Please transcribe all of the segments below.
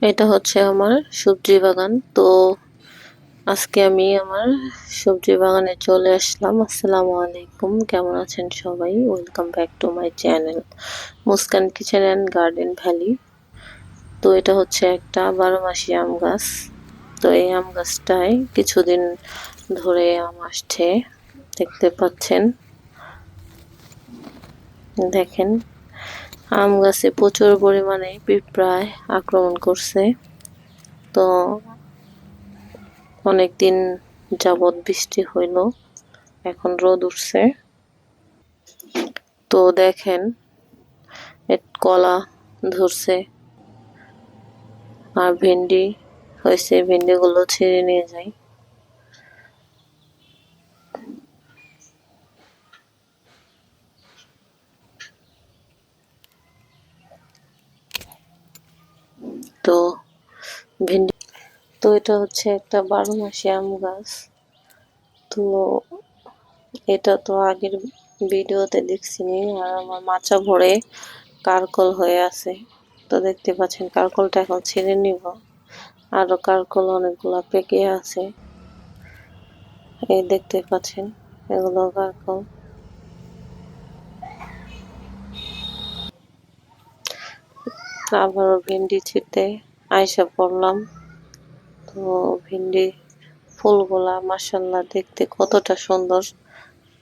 এটা হচ্ছে আমার সবজি বাগান। তো আজকে আমি আমার সবজি বাগানে চলে আসলাম। আসসালামু আলাইকুম, কেমন আছেন সবাই? Welcome back to my channel Muskan kitchen and garden valley. তো এটা হচ্ছে একটা 12 মাসি আম গাছ। তো এই আম গাছটায় কিছুদিন ধরে আম আসছে, দেখতে পাচ্ছেন। দেখেন, আম গাছে প্রচুর পরিমাণে পিঁপড়ায় আক্রমণ করছে। তো অনেকদিন যাবৎ বৃষ্টি হইল, এখন রোদ উঠছে। তো দেখেন, কলা ধরছে আর ভেন্ডি হয়েছে, ভেন্ডি গুলো ছেড়ে নিয়ে যাই। তো ভেন্ডি, তো এটা হচ্ছে একটা 12 মাসি আম গাছ। তো এটা তো আগের ভিডিওতে দেখছিনি, আর আমার মাচা ভরে কারকল হয়ে আছে। তো দেখতে পাচ্ছেন, কারকলটা এখন ছেড়ে নিব। আরো কারকল অনেকগুলা পেকে আছে, এই দেখতে পাচ্ছেন, এগুলো কারকল। আবারও ভেন্ডি ছিঁড়তে আইসা পড়লাম। তো ভেন্ডি ফুলগুলা মাশাআল্লাহ দেখতে কতটা সুন্দর,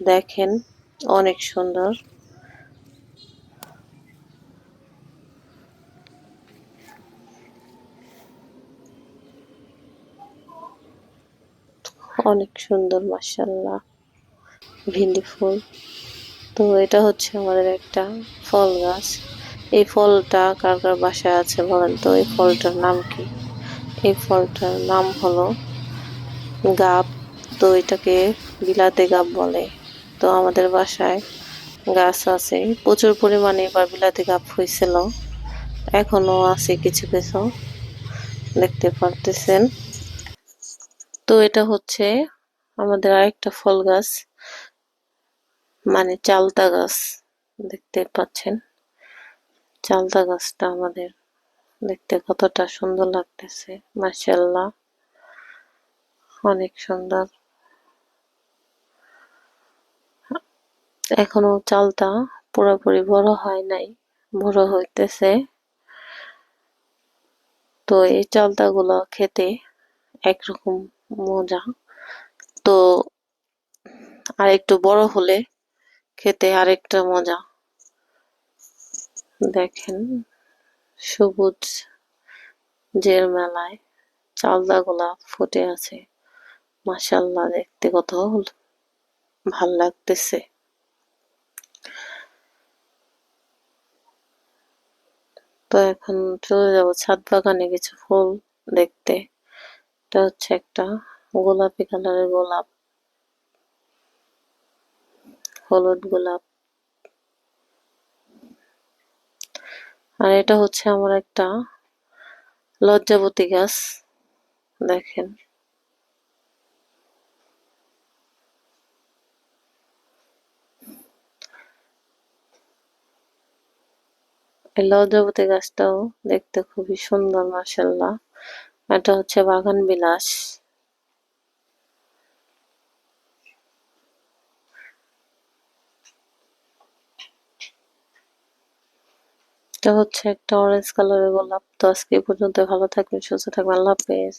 দেখেন, অনেক সুন্দর। অনেক সুন্দর মাশাআল্লাহ ভেন্ডি ফুল। তো এটা হচ্ছে আমাদের একটা ফল গাছ। এই ফলটা কার কার বাসায় আছে বলেন তো? এই ফলটার নাম কি? এই ফলটার নাম হলো গাব। তো এটাকে বিলাতে গাব বলে। তো আমাদের বাসায় গাছ আছে প্রচুর পরিমাণে, এবার বিলাতি গাব হয়েছিল, এখনো আছে কিছু কিছু, দেখতে পারতেছেন। তো এটা হচ্ছে আমাদের আরেকটা ফল গাছ, মানে চালতা গাছ, দেখতে পাচ্ছেন। চালতা গাছটা আমাদের দেখতে কতটা সুন্দর লাগতেছে, মাশাআল্লাহ, অনেক সুন্দর। এখনো চালতা পুরোপুরি বড় হয় নাই, বড় হইতেছে। তো এই চালতা গুলো খেতে একরকম মজা। তো আর একটু বড় হলে খেতে আরেকটা মজা। দেখেন, সবুজ জের মেলায় চালদা গুলা ফুটে আছে, মাশাআল্লাহ দেখতে কত ভাল লাগতেছে। তো এখন চলে যাব ছাদ বাগানে কিছু ফুল দেখতে। এটা হচ্ছে একটা গোলাপি কালারের গোলাপ, হলুদ গোলাপ। আর এটা হচ্ছে আমার একটা লজ্জাবতী গাছ, দেখেন। এই লজ্জাবতী গাছটাও দেখতে খুবই সুন্দর, মাশাআল্লাহ। এটা হচ্ছে বাগান বিলাস। এটা হচ্ছে একটা অরেঞ্জ কালারের গোলাপ। তো আজকে এই পর্যন্ত, ভালো থাকবেন, সুস্থ থাকবেন, আল্লাহ হাফেজ।